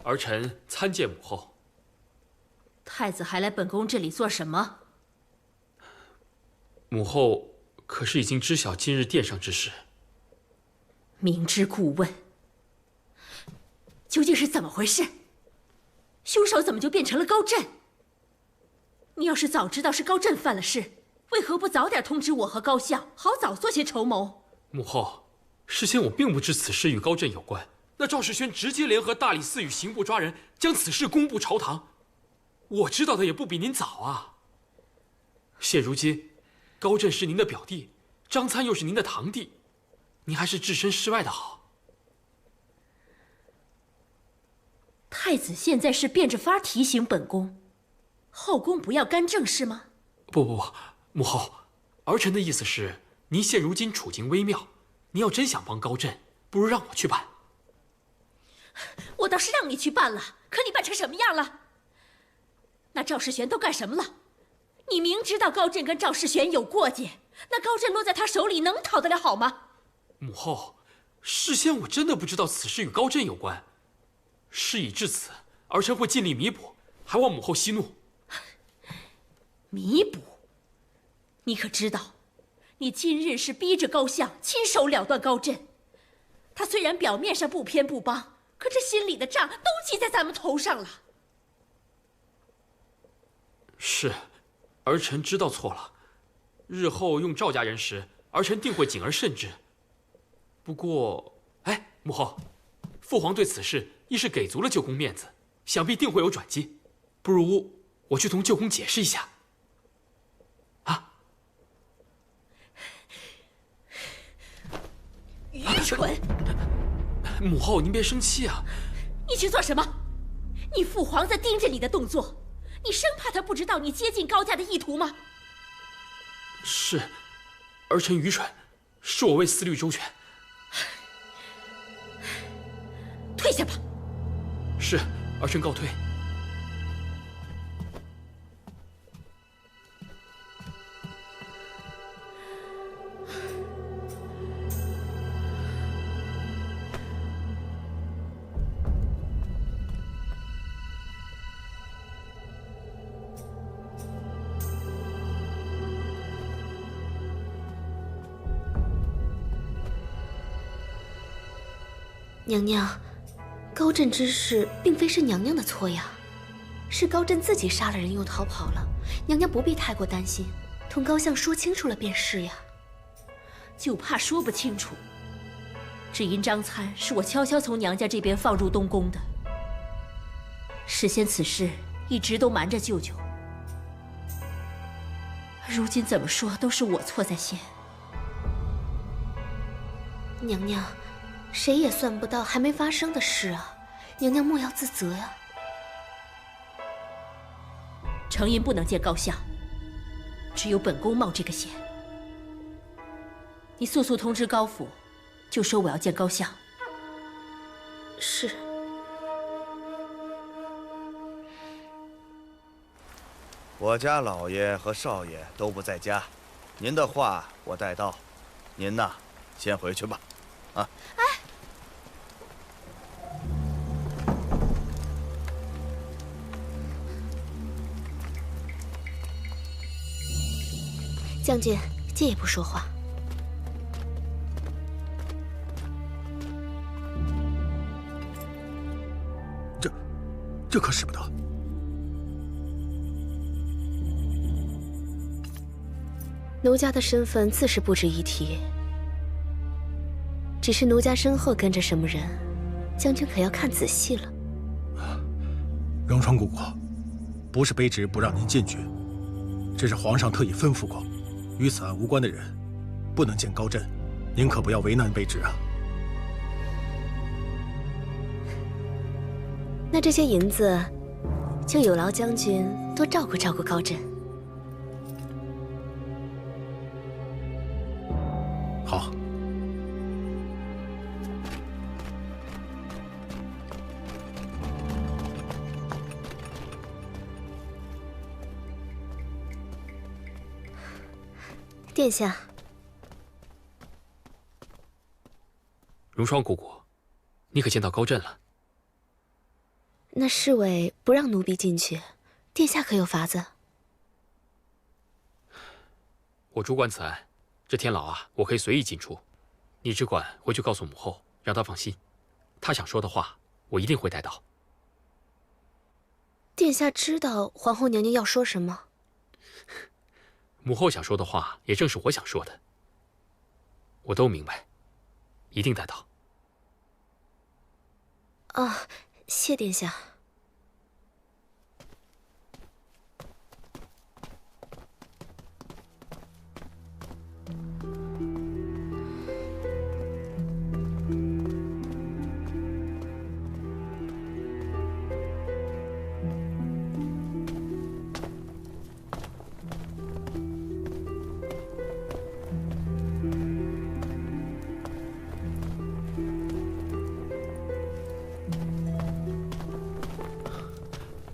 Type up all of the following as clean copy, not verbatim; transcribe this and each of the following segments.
儿臣参见母后。太子还来本宫这里做什么？母后可是已经知晓今日殿上之事？明知故问，究竟是怎么回事？凶手怎么就变成了高震？你要是早知道是高震犯了事，为何不早点通知我和高相，好早做些筹谋？母后，事先我并不知此事与高震有关。那赵世轩直接联合大理寺与刑部抓人，将此事公布朝堂。我知道的也不比您早啊。现如今，高震是您的表弟，张参又是您的堂弟，您还是置身事外的好。太子现在是变着法提醒本宫，后宫不要干政是吗？不，母后，儿臣的意思是，您现如今处境微妙，您要真想帮高震，不如让我去办。我倒是让你去办了，可你办成什么样了？那赵世玄都干什么了？你明知道高震跟赵世玄有过节，那高震落在他手里能讨得了好吗？母后，事先我真的不知道此事与高震有关。事已至此，儿臣会尽力弥补，还望母后息怒。弥补？你可知道，你今日是逼着高相亲手了断高震。他虽然表面上不偏不帮，可这心里的账都记在咱们头上了。是，儿臣知道错了。日后用赵家人时，儿臣定会谨而慎之。不过，母后，父皇对此事亦是给足了舅公面子，想必定会有转机。不如我去同舅公解释一下。啊！愚蠢！母后，您别生气啊！你去做什么？你父皇在盯着你的动作，你生怕他不知道你接近高家的意图吗？是，儿臣愚蠢，是我未思虑周全。退下吧。是，儿臣告退。娘娘，高震之事并非是娘娘的错呀，是高震自己杀了人又逃跑了。娘娘不必太过担心，同高相说清楚了便是呀。就怕说不清楚。只因张参是我悄悄从娘家这边放入东宫的，事先此事一直都瞒着舅舅。如今怎么说都是我错在先。娘娘，谁也算不到还没发生的事啊，娘娘莫要自责呀。程银不能见高相，只有本宫冒这个险。你速速通知高府，就说我要见高相。是。我家老爷和少爷都不在家，您的话我带到，您呐，先回去吧。啊！哎，将军，借也不说话。这可使不得。奴家的身份自是不值一提，只是奴家身后跟着什么人，将军可要看仔细了。荣川姑姑，不是卑职不让您进去，这是皇上特意吩咐过，与此案无关的人不能见高震，您可不要为难卑职啊。那这些银子，就有劳将军多照顾照顾高震。好。殿下，荣双姑姑，你可见到高震了？那侍卫不让奴婢进去，殿下可有法子？我主管此案，这天牢啊，我可以随意进出。你只管回去告诉母后，让她放心。她想说的话，我一定会带到。殿下知道皇后娘娘要说什么？母后想说的话，也正是我想说的。我都明白，一定带到。啊，谢殿下。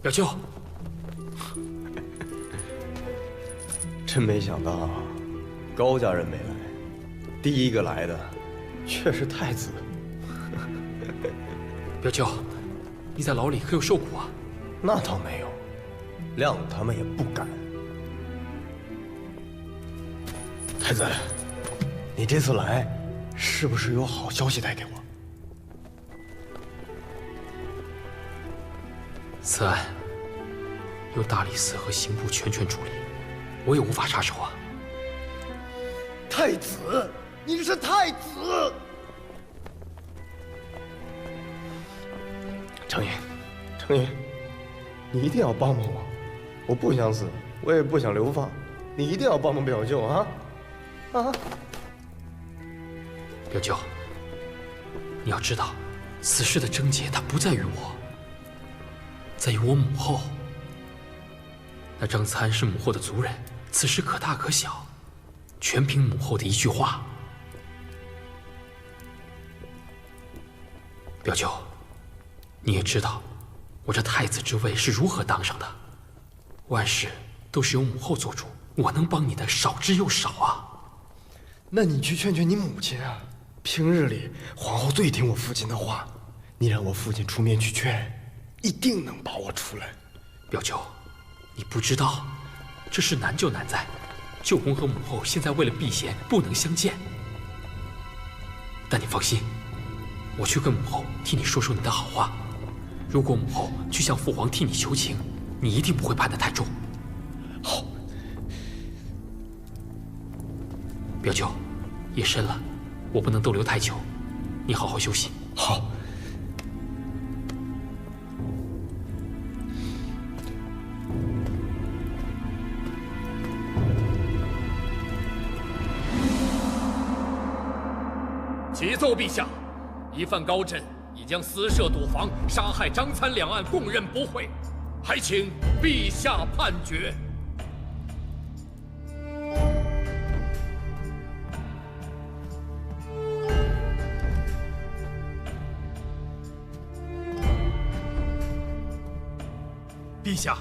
表舅，真没想到，高家人没来，第一个来的却是太子。表舅，你在牢里可有受苦啊？那倒没有，亮子他们也不敢。太子，你这次来，是不是有好消息带给我？此案由大理寺和刑部全权处理，我也无法插手啊。太子，你是太子！程云，程云，你一定要帮帮我，我不想死，我也不想流放，你一定要帮帮表舅啊！啊！表舅，你要知道，此事的症结它不在于我，在于我母后。那张参是母后的族人，此事可大可小，全凭母后的一句话。表舅，你也知道，我这太子之位是如何当上的，万事都是由母后做主，我能帮你的少之又少啊。那你去劝劝你母亲啊！平日里皇后最听我父亲的话，你让我父亲出面去劝，一定能保我出来。表舅，你不知道，这事难就难在，舅公和母后现在为了避嫌不能相见。但你放心，我去跟母后替你说说你的好话。如果母后去向父皇替你求情，你一定不会判得太重。好。表舅，夜深了，我不能逗留太久，你好好休息。好。启奏陛下，疑犯高震已将私设赌坊、杀害张参两案供认不讳，还请陛下判决。陛下，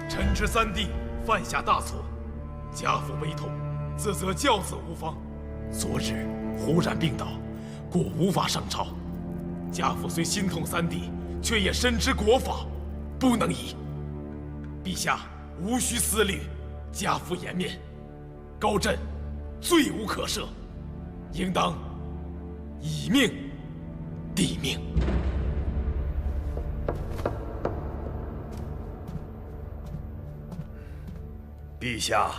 臣知三弟犯下大错，家父悲痛，自责教子无方，昨日忽然病倒，故无法上朝。家父虽心痛三弟，却也深知国法，不能移。陛下无需思虑，家父颜面，高震罪无可赦，应当以命抵命。陛下，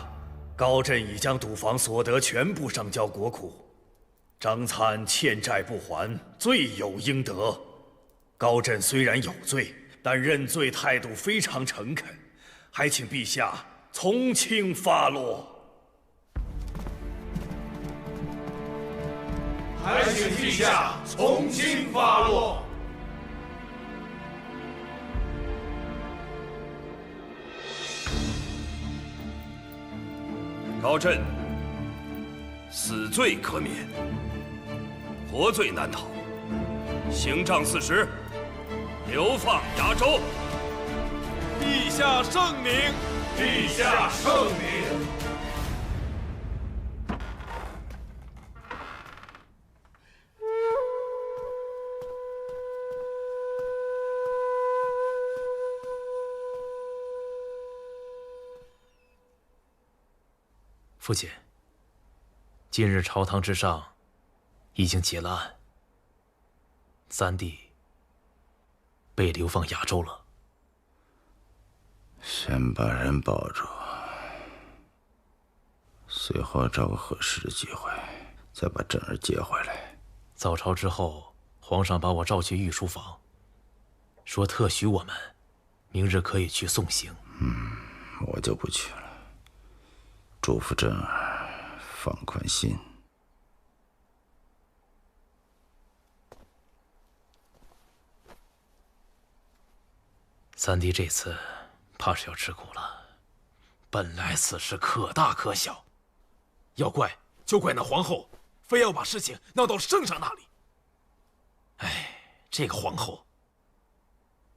高震已将赌坊所得全部上交国库，张参欠债不还，罪有应得。高震虽然有罪，但认罪态度非常诚恳，还请陛下从轻发落。还请陛下从轻发落。高震，死罪可免，活罪难逃，刑杖40，流放崖州。陛下圣明，陛下圣明。父亲，今日朝堂之上已经结了案，三弟被流放崖州了。先把人保住，随后找个合适的机会，再把正儿接回来。早朝之后，皇上把我召去御书房，说特许我们明日可以去送行。我就不去了。嘱咐正儿放宽心。三弟这次怕是要吃苦了。本来此事可大可小，要怪就怪那皇后，非要把事情闹到圣上那里。哎，这个皇后，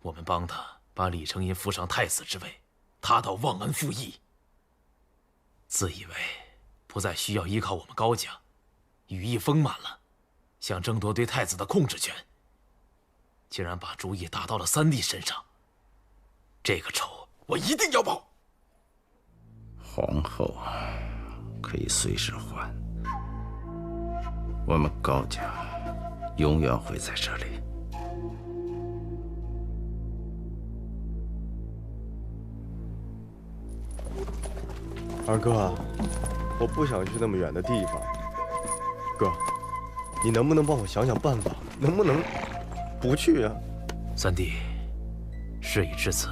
我们帮她把李承吟扶上太子之位，她倒忘恩负义，自以为不再需要依靠我们高家，羽翼丰满了，想争夺对太子的控制权，竟然把主意打到了三弟身上。这个仇我一定要报。皇后可以随时还，我们高家永远会在这里。二哥，我不想去那么远的地方。哥，你能不能帮我想想办法？能不能不去啊？三弟，事已至此，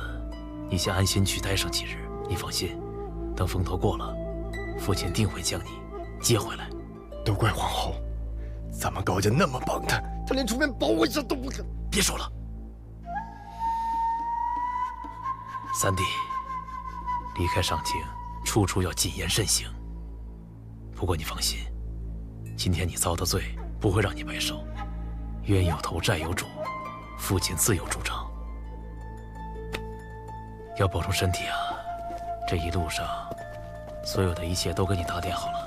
你先安心去待上几日。你放心，等风头过了，父亲定会将你接回来。都怪皇后，咱们高家那么帮她，她连出面保我一下都不肯。别说了，三弟，离开上京，处处要谨言慎行。不过你放心，今天你遭的罪不会让你白受，冤有头债有主，父亲自有主张。要保重身体啊！这一路上，所有的一切都给你打点好了。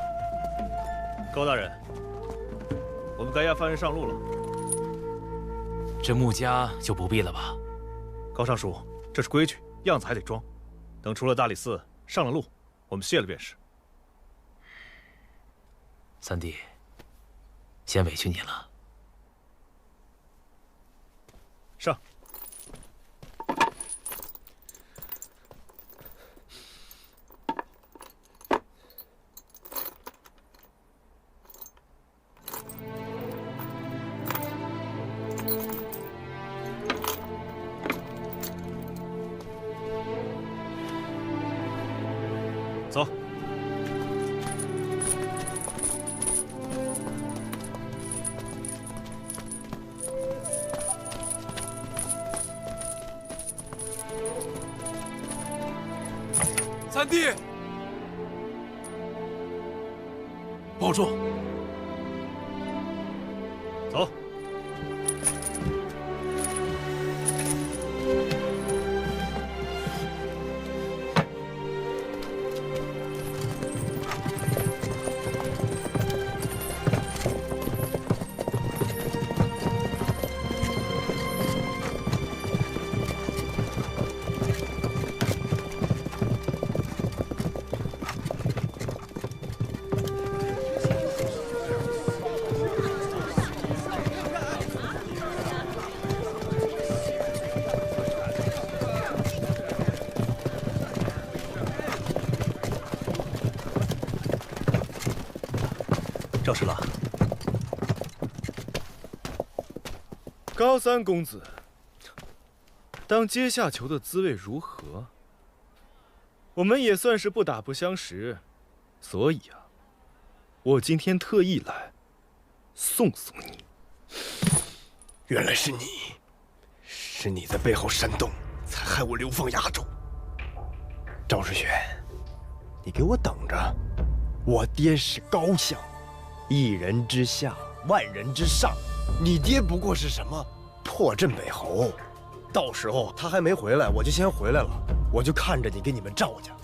高大人，我们该押犯人上路了。这穆家就不必了吧？高尚书，这是规矩，样子还得装。等出了大理寺，上了路，我们谢了便是。三弟，先委屈你了。上。走。三弟，保重。走。赵侍郎，高三公子，当阶下囚的滋味如何？我们也算是不打不相识，所以啊，我今天特意来送送你。原来是你，是你在背后煽动，才害我流放崖州。赵世轩，你给我等着！我爹是高相，一人之下，万人之上。你爹不过是什么破镇北侯，到时候他还没回来，我就先回来了，我就看着你给你们赵家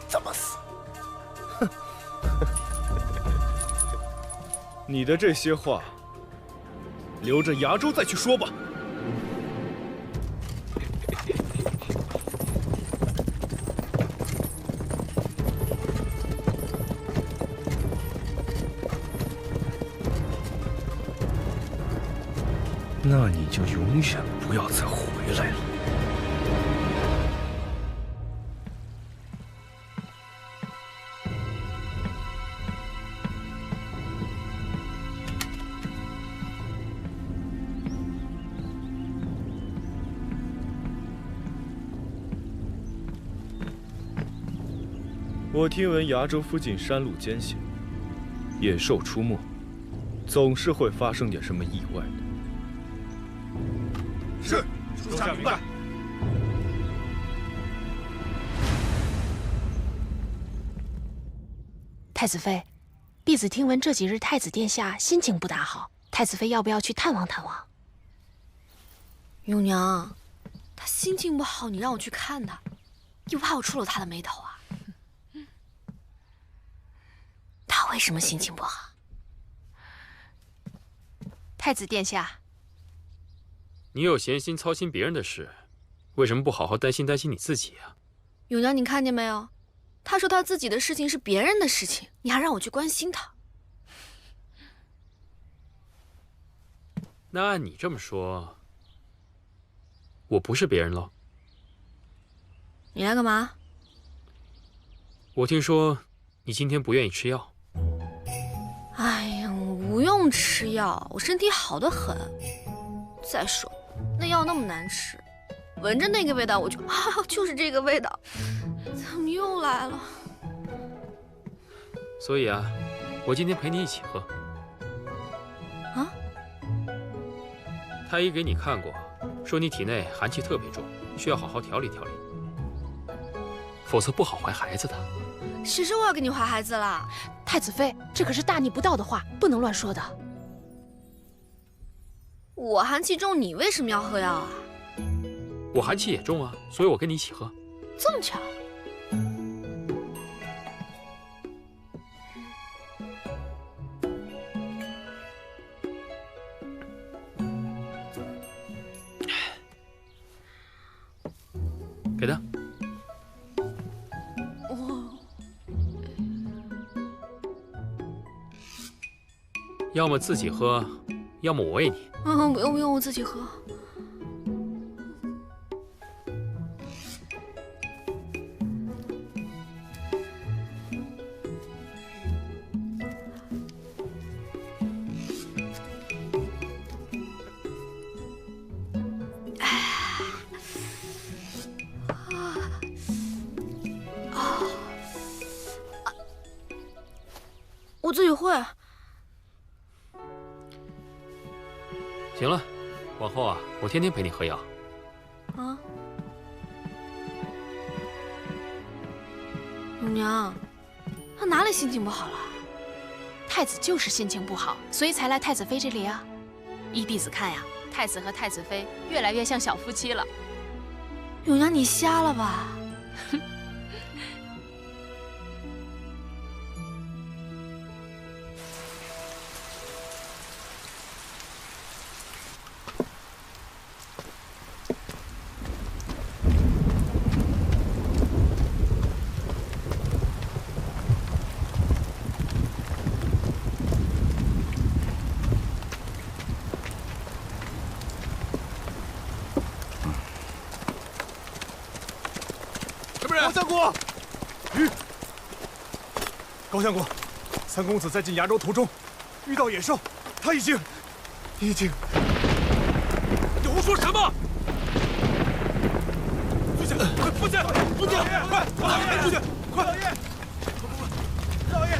怎么死。哼！你的这些话，留着崖州再去说吧。那你就永远不要再回来了。我听闻崖州附近山路艰险，野兽出没，总是会发生点什么意外的。是，属下明白。太子妃，婢子听闻这几日太子殿下心情不大好，太子妃要不要去探望探望？永娘，他心情不好，你让我去看他，又怕我触了他的眉头啊。他为什么心情不好？太子殿下，你有闲心操心别人的事，为什么不好好担心你自己啊？永娘，你看见没有？他说他自己的事情是别人的事情，你还让我去关心他。那按你这么说，我不是别人喽？你来干嘛？我听说你今天不愿意吃药。哎呀，我不用吃药，我身体好得很。再说，那药那么难吃，闻着那个味道我就就是这个味道，怎么又来了？所以啊，我今天陪你一起喝。啊？太医给你看过，说你体内寒气特别重，需要好好调理调理，否则不好怀孩子的。谁说我要给你怀孩子了？太子妃，这可是大逆不道的话，不能乱说的。我寒气重，你为什么要喝药啊？我寒气也重啊，所以我跟你一起喝。这么巧？给他。要么自己喝，要么我喂你。不用不用，我自己喝。我自己会。行了，往后啊，我天天陪你喝药。啊，永娘，他哪里心情不好了？太子就是心情不好，所以才来太子妃这里啊。依婢子看呀，太子和太子妃越来越像小夫妻了。永娘，你瞎了吧？高相国，高相国，三公子在进崖州途中遇到野兽，他已经……你胡说什么？父亲，快！父亲，快！老爷，父亲，快！老爷。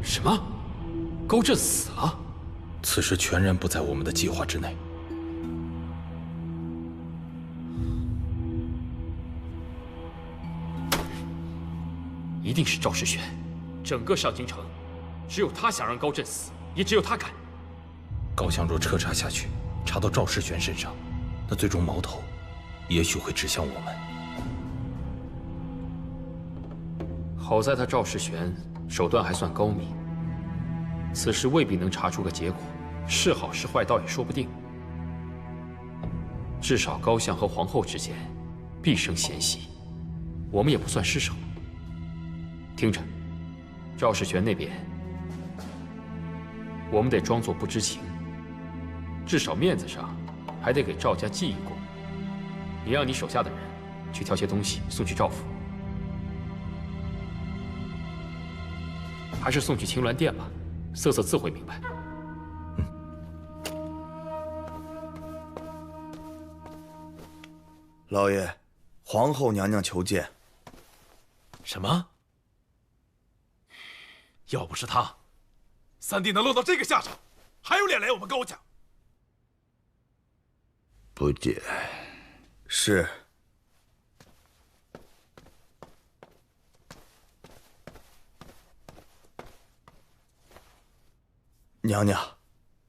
什么？高震死了？此事全然不在我们的计划之内。一定是赵世玄，整个上京城，只有他想让高震死，也只有他敢。高相若彻查下去，查到赵世玄身上，那最终矛头也许会指向我们。好在他赵世玄手段还算高明，此事未必能查出个结果，是好是坏倒也说不定。至少高相和皇后之间必生嫌隙，我们也不算失手。听着，赵世玄那边，我们得装作不知情，至少面子上还得给赵家记一功。你让你手下的人去挑些东西送去赵府，还是送去青鸾殿吧，瑟瑟自会明白。老爷，皇后娘娘求见。什么？要不是他，三弟能落到这个下场，还有脸来我们高家？不解。是。娘娘，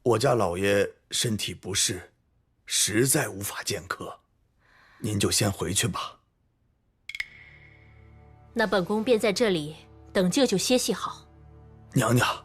我家老爷身体不适，实在无法见客，您就先回去吧。那本宫便在这里等舅舅歇息好。娘娘。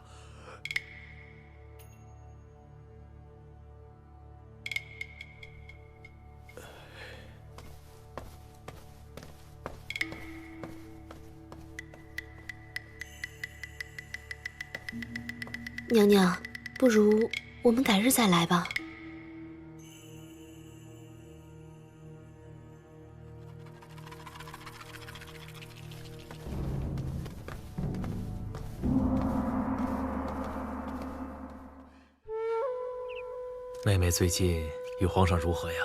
娘娘，不如我们改日再来吧。妹妹最近与皇上如何呀？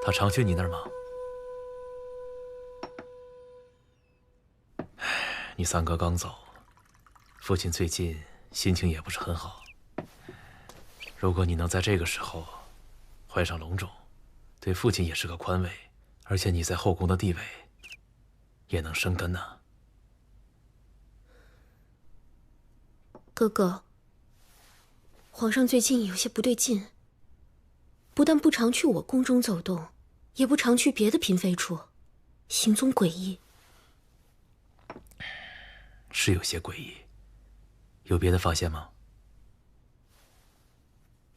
她常去你那儿吗？你三哥刚走，父亲最近心情也不是很好。如果你能在这个时候怀上龙种，对父亲也是个宽慰，而且你在后宫的地位也能生根呐。哥哥，皇上最近有些不对劲，不但不常去我宫中走动，也不常去别的嫔妃处，行踪诡异。是有些诡异，有别的发现吗？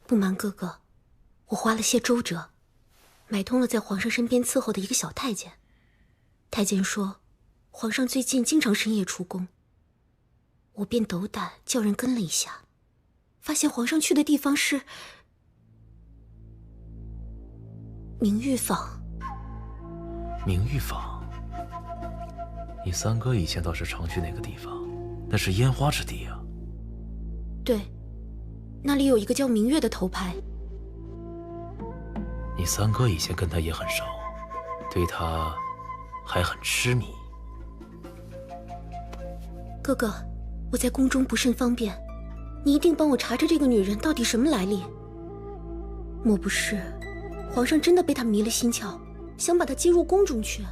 不瞒哥哥，我花了些周折，买通了在皇上身边伺候的一个小太监。太监说，皇上最近经常深夜出宫，我便斗胆叫人跟了一下，发现皇上去的地方是明玉坊。明玉坊？你三哥以前倒是常去那个地方，那是烟花之地啊。对，那里有一个叫明月的头牌。你三哥以前跟他也很熟，对他还很痴迷。哥哥，我在宫中不甚方便，你一定帮我查查这个女人到底什么来历。莫不是皇上真的被她迷了心窍，想把她接入宫中去？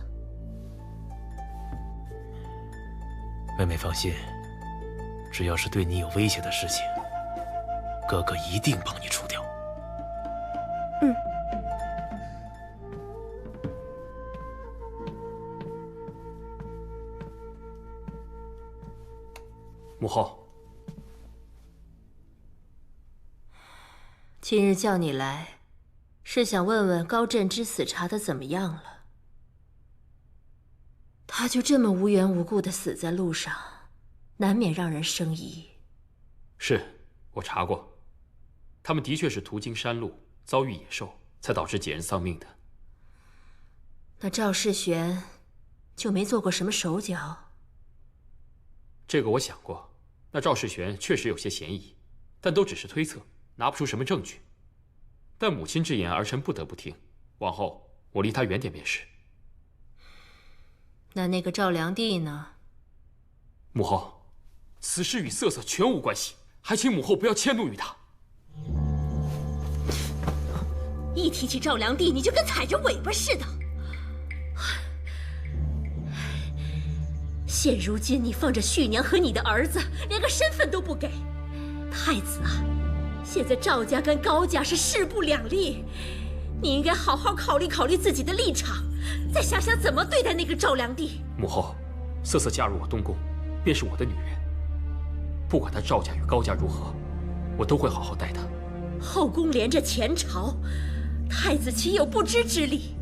妹妹放心，只要是对你有威胁的事情，哥哥一定帮你除掉。嗯。母后，今日叫你来，是想问问高振之死查的怎么样了？他就这么无缘无故的死在路上，难免让人生疑。是，我查过，他们的确是途经山路，遭遇野兽，才导致几人丧命的。那赵世玄就没做过什么手脚？这个我想过，那赵世玄确实有些嫌疑，但都只是推测，拿不出什么证据。但母亲之言，儿臣不得不听。往后我离他远点便是。那个赵良娣呢？母后，此事与瑟瑟全无关系，还请母后不要迁怒于他。一提起赵良娣，你就跟踩着尾巴似的。现如今你放着旭娘和你的儿子，连个身份都不给。太子啊，现在赵家跟高家是势不两立，你应该好好考虑考虑自己的立场，再想想怎么对待那个赵良娣。母后，瑟瑟嫁入我东宫，便是我的女人，不管她赵家与高家如何，我都会好好待她。后宫连着前朝，太子岂有不知之理？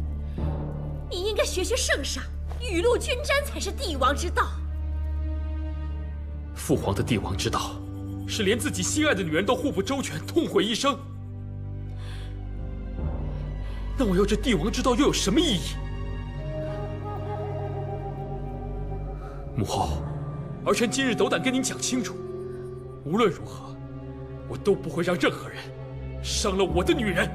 你应该学学圣上，雨露均沾才是帝王之道。父皇的帝王之道，是连自己心爱的女人都护不周全，痛毁一生。那我要这帝王之道又有什么意义？母后，儿臣今日斗胆跟您讲清楚，无论如何，我都不会让任何人伤了我的女人。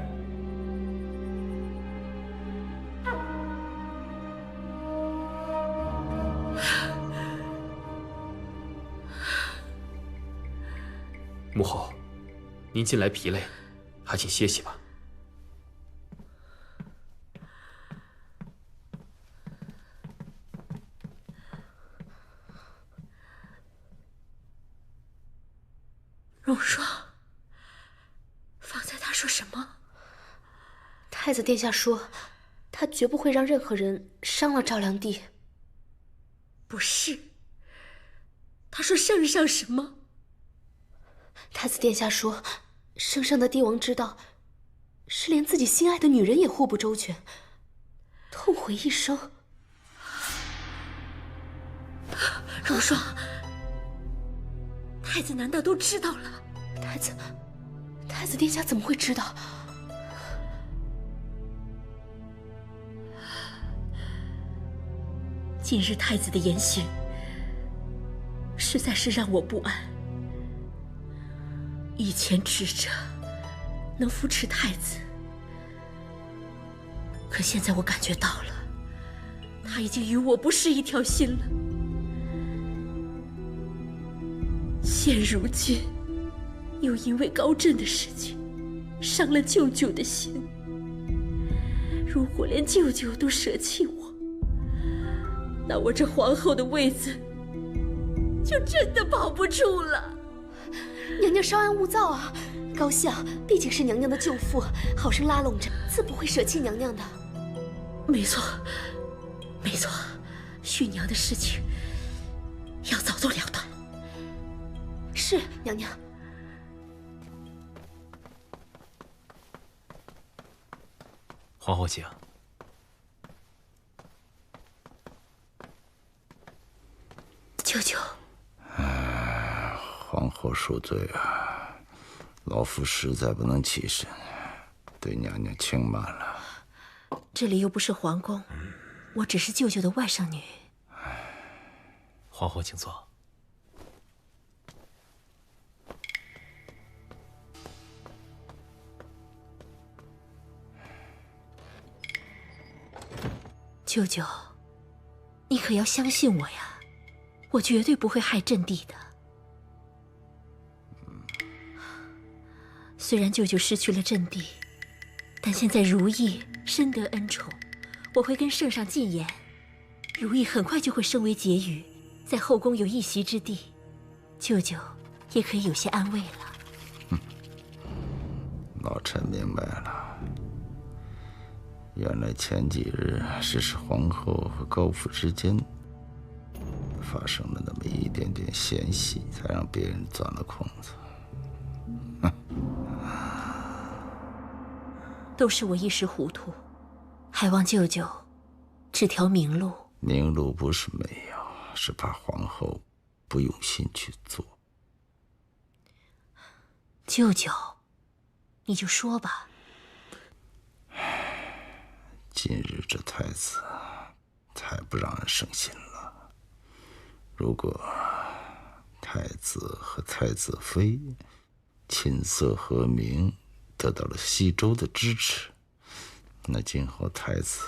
母后，您近来疲累，还请歇息吧。荣霜，方才他说什么？太子殿下说，他绝不会让任何人伤了赵良帝。不是，他说圣上什么？太子殿下说，圣上的帝王之道，是连自己心爱的女人也护不周全，痛毁一生。荣霜，太子难道都知道了？太子殿下怎么会知道？今日太子的言行，实在是让我不安。以前指着能扶持太子，可现在我感觉到了，他已经与我不是一条心了。现如今，又因为高振的事情，伤了舅舅的心。如果连舅舅都舍弃我，那我这皇后的位子就真的保不住了。娘娘稍安勿躁啊，高相毕竟是娘娘的舅父，好生拉拢着，自不会舍弃娘娘的。没错，没错，续娘的事情要早做了断。是，娘娘。皇后请。舅舅。皇后恕罪啊，老夫实在不能起身，对娘娘轻慢了。这里又不是皇宫，我只是舅舅的外甥女。皇后请坐。舅舅，你可要相信我呀，我绝对不会害朕弟的。虽然舅舅失去了阵地，但现在如意深得恩宠，我会跟圣上进言，如意很快就会升为婕妤，在后宫有一席之地，舅舅也可以有些安慰了。老臣明白了，原来前几日是皇后和高父之间发生了那么一点点嫌隙，才让别人钻了空子。都是我一时糊涂，还望舅舅指条明路。明路不是没有，是怕皇后不用心去做。舅舅，你就说吧。今日这太子太不让人省心了。如果太子和太子妃琴瑟和鸣，得到了西周的支持，那今后太子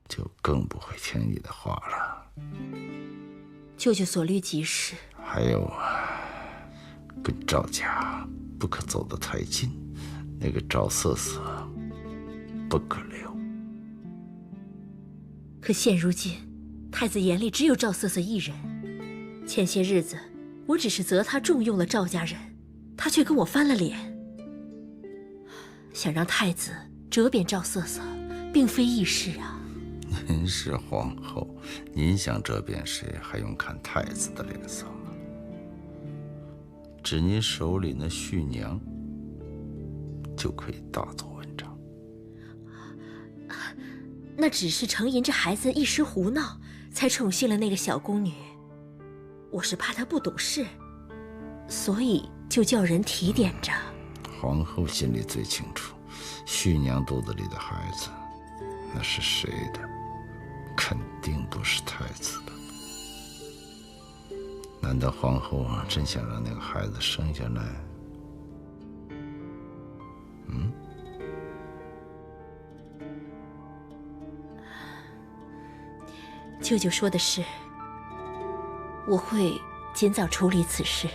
就更不会听你的话了。舅舅所虑极是。还有，跟赵家不可走得太近，那个赵瑟瑟不可留。可现如今，太子眼里只有赵瑟瑟一人。前些日子，我只是责他重用了赵家人，他却跟我翻了脸。想让太子折贬赵瑟瑟，并非易事啊。您是皇后，您想折贬谁，还用看太子的脸色吗？指您手里那续娘，就可以大做文章。那只是程银这孩子一时胡闹，才宠幸了那个小宫女。我是怕她不懂事，所以就叫人提点着。皇后心里最清楚，旭娘肚子里的孩子，那是谁的？肯定不是太子的。难道皇后真想让那个孩子生下来？舅舅说的是，我会尽早处理此事。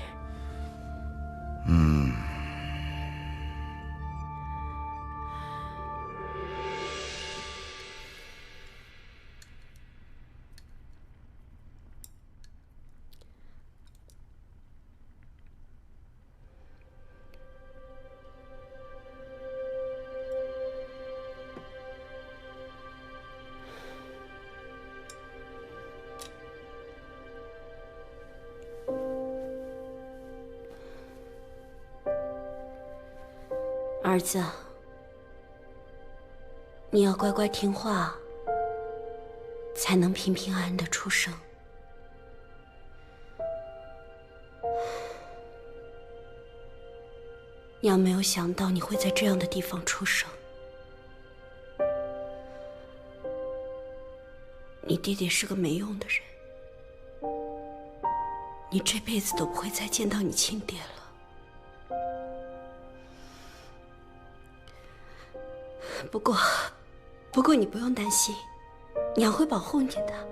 儿子，你要乖乖听话，才能平平安安的出生。娘没有想到你会在这样的地方出生，你弟弟是个没用的人，你这辈子都不会再见到你亲爹了。不过你不用担心，娘会保护你的。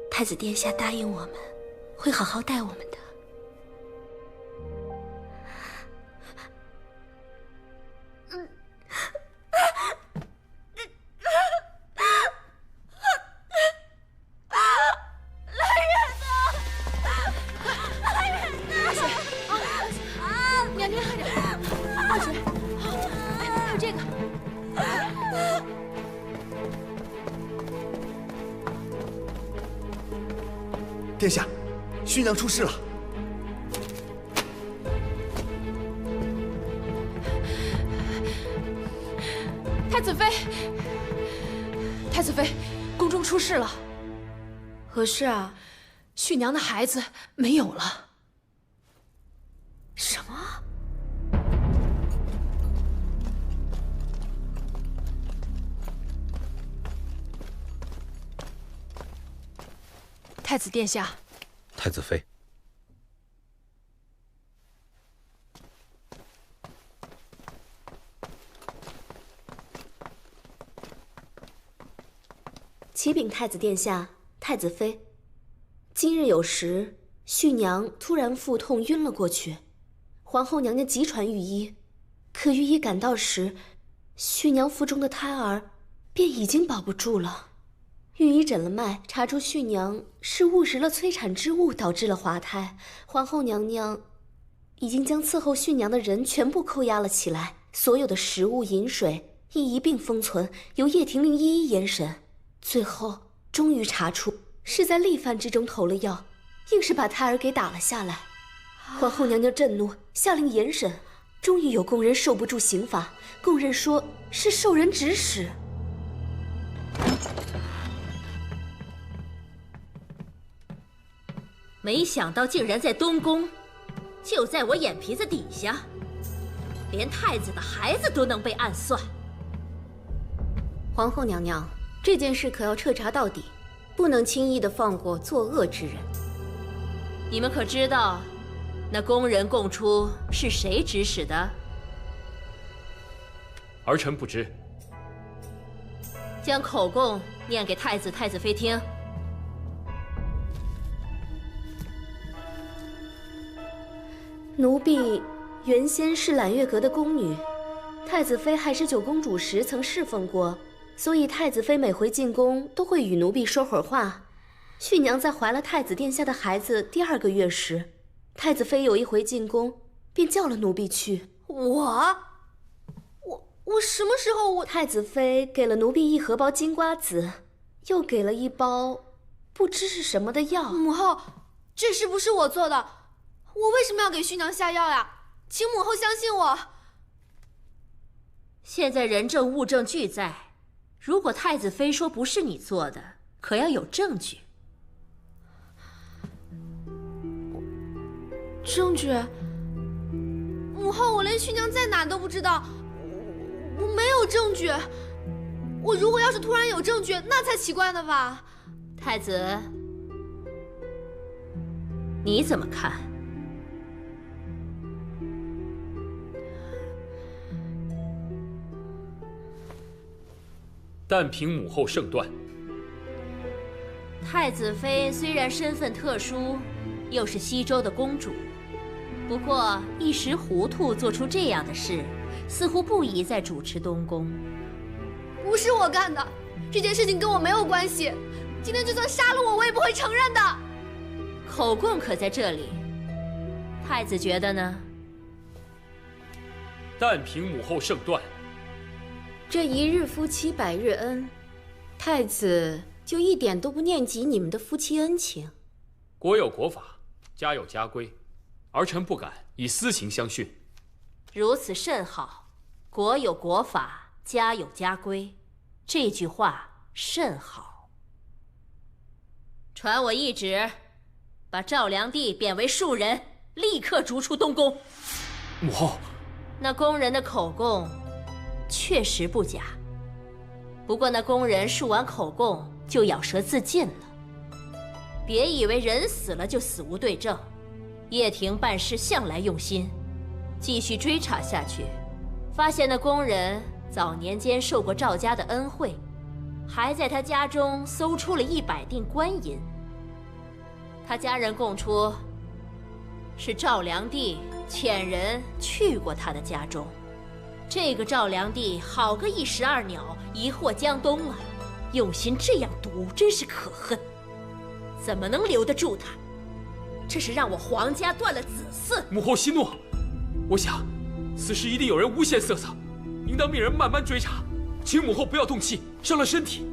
太子殿下答应我们，会好好待我们的。殿下，旭娘出事了。太子妃，太子妃，宫中出事了。何事啊？旭娘的孩子没有了。什么？太子殿下，太子妃，启禀太子殿下，太子妃，今日有时，旭娘突然腹痛晕了过去，皇后娘娘急传御医，可御医赶到时，旭娘腹中的胎儿便已经保不住了。御医诊了脉，查出旭娘是误食了催产之物，导致了滑胎。皇后娘娘已经将伺候旭娘的人全部扣押了起来，所有的食物、饮水亦一并封存，由叶廷令一一严审。最后终于查出是在粒饭之中投了药，硬是把胎儿给打了下来。皇后娘娘震怒，下令严审，终于有宫人受不住刑罚，供认说是受人指使。没想到竟然在东宫，就在我眼皮子底下，连太子的孩子都能被暗算。皇后娘娘，这件事可要彻查到底，不能轻易的放过作恶之人。你们可知道，那宫人供出是谁指使的？儿臣不知。将口供念给太子、太子妃听。奴婢原先是揽月阁的宫女，太子妃还是九公主时曾侍奉过，所以太子妃每回进宫都会与奴婢说会儿话。旭娘在怀了太子殿下的孩子第2个月时，太子妃有一回进宫，便叫了奴婢去。我什么时候？太子妃给了奴婢一荷包金瓜子，又给了一包不知是什么的药。母后，这事不是我做的。我为什么要给旭娘下药呀？请母后相信我。现在人证物证俱在，如果太子妃说不是你做的，可要有证据。证据？母后，我连徐娘在哪都不知道，我没有证据。我如果要是突然有证据，那才奇怪呢吧？太子，你怎么看？但凭母后圣断。太子妃虽然身份特殊，又是西周的公主，不过一时糊涂做出这样的事，似乎不宜再主持东宫。不是我干的，这件事情跟我没有关系。今天就算杀了我，我也不会承认的。口供可在这里，太子觉得呢？但凭母后圣断。这一日夫妻百日恩，太子就一点都不念及你们的夫妻恩情。国有国法，家有家规，儿臣不敢以私情相训。如此甚好，国有国法，家有家规，这句话甚好。传我懿旨，把赵良娣贬为庶人，立刻逐出东宫。母后，那宫人的口供确实不假，不过那宫人述完口供就咬舌自尽了。别以为人死了就死无对证，叶庭办事向来用心，继续追查下去，发现那宫人早年间受过赵家的恩惠，还在他家中搜出了100锭官银。他家人供出，是赵良娣遣人去过他的家中。这个赵良娣好个一石二鸟，一祸江东啊！用心这样毒，真是可恨。怎么能留得住他？这是让我皇家断了子嗣。母后息怒，我想此事一定有人诬陷瑟瑟，应当命人慢慢追查，请母后不要动气，伤了身体。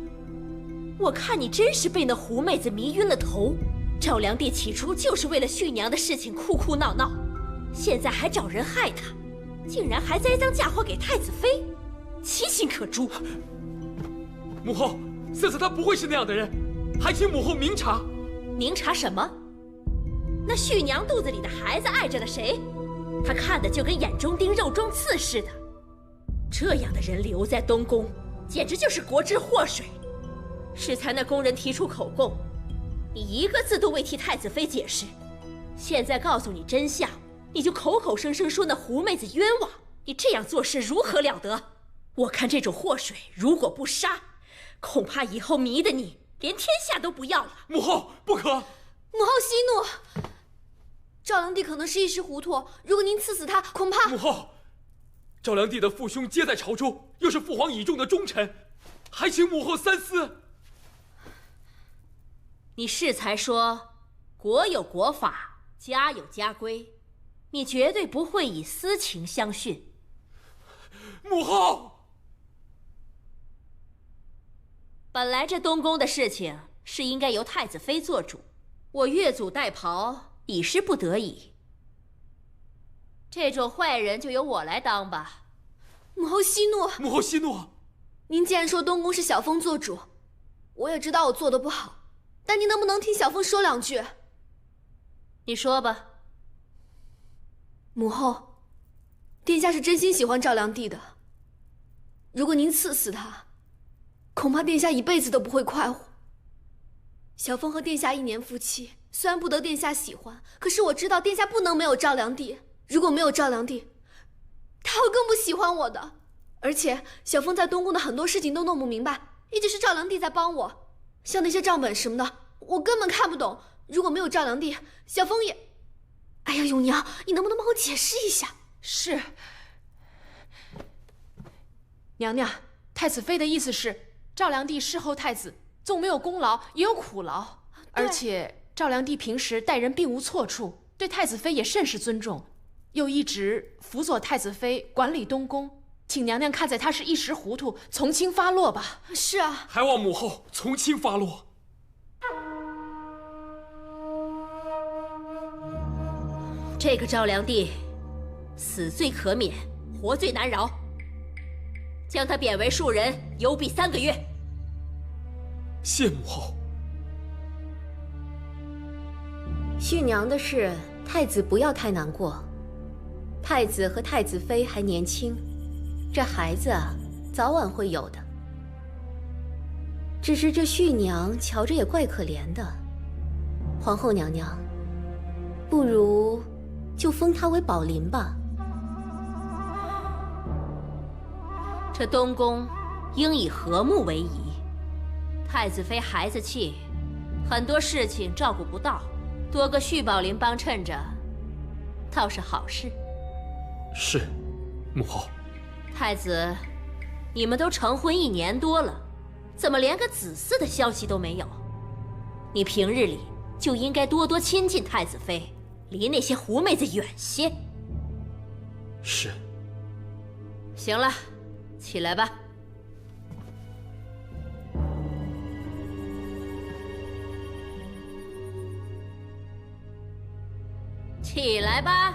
我看你真是被那狐妹子迷晕了头。赵良娣起初就是为了续娘的事情哭哭闹闹，现在还找人害她，竟然还栽赃嫁祸给太子妃，其心可诛。母后，瑟瑟她不会是那样的人，还请母后明察。明察什么？那续娘肚子里的孩子碍着了谁？她看的就跟眼中钉、肉中刺似的。这样的人留在东宫，简直就是国之祸水。适才那宫人提出口供，你一个字都未替太子妃解释。现在告诉你真相，你就口口声声说那狐妹子冤枉，你这样做事如何了得？我看这种祸水如果不杀，恐怕以后迷的你连天下都不要了。母后不可！母后息怒，赵良娣可能是一时糊涂，如果您赐死他，恐怕……母后，赵良娣的父兄皆在朝中，又是父皇倚重的忠臣，还请母后三思。你适才说，国有国法，家有家规，你绝对不会以私情相训。母后，本来这东宫的事情是应该由太子妃做主，我越俎代庖已是不得已。这种坏人就由我来当吧。母后息怒，母后息怒。您既然说东宫是小凤做主，我也知道我做的不好，但您能不能听小凤说两句？你说吧。母后，殿下是真心喜欢赵良娣的，如果您赐死他，恐怕殿下一辈子都不会快活。小凤和殿下1年夫妻，虽然不得殿下喜欢，可是我知道殿下不能没有赵良娣。如果没有赵良娣，他会更不喜欢我的。而且小凤在东宫的很多事情都弄不明白，一直是赵良娣在帮我，像那些账本什么的，我根本看不懂。如果没有赵良娣，小凤也……哎呀，永娘，你能不能帮我解释一下？是。娘娘，太子妃的意思是，赵良娣侍候太子，纵没有功劳，也有苦劳，而且赵良娣平时待人并无错处，对太子妃也甚是尊重，又一直辅佐太子妃管理东宫，请娘娘看在她是一时糊涂，从轻发落吧。是啊，还望母后从轻发落。这个赵良娣，死罪可免，活罪难饶。将他贬为庶人，犹毙3个月。谢母后。续娘的事，太子不要太难过。太子和太子妃还年轻，这孩子啊，早晚会有的。只是这续娘瞧着也怪可怜的，皇后娘娘，不如就封她为宝林吧。这东宫应以和睦为宜。太子妃孩子气，很多事情照顾不到，多个续宝林帮衬着，倒是好事。是，母后。太子，你们都成婚1年多了，怎么连个子嗣的消息都没有？你平日里就应该多多亲近太子妃，离那些狐妹子远些。是。行了，起来吧。起来吧。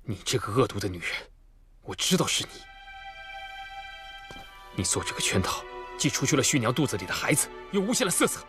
你这个恶毒的女人，我知道是你。你做这个圈套，既除去了续娘肚子里的孩子，又诬陷了瑟瑟。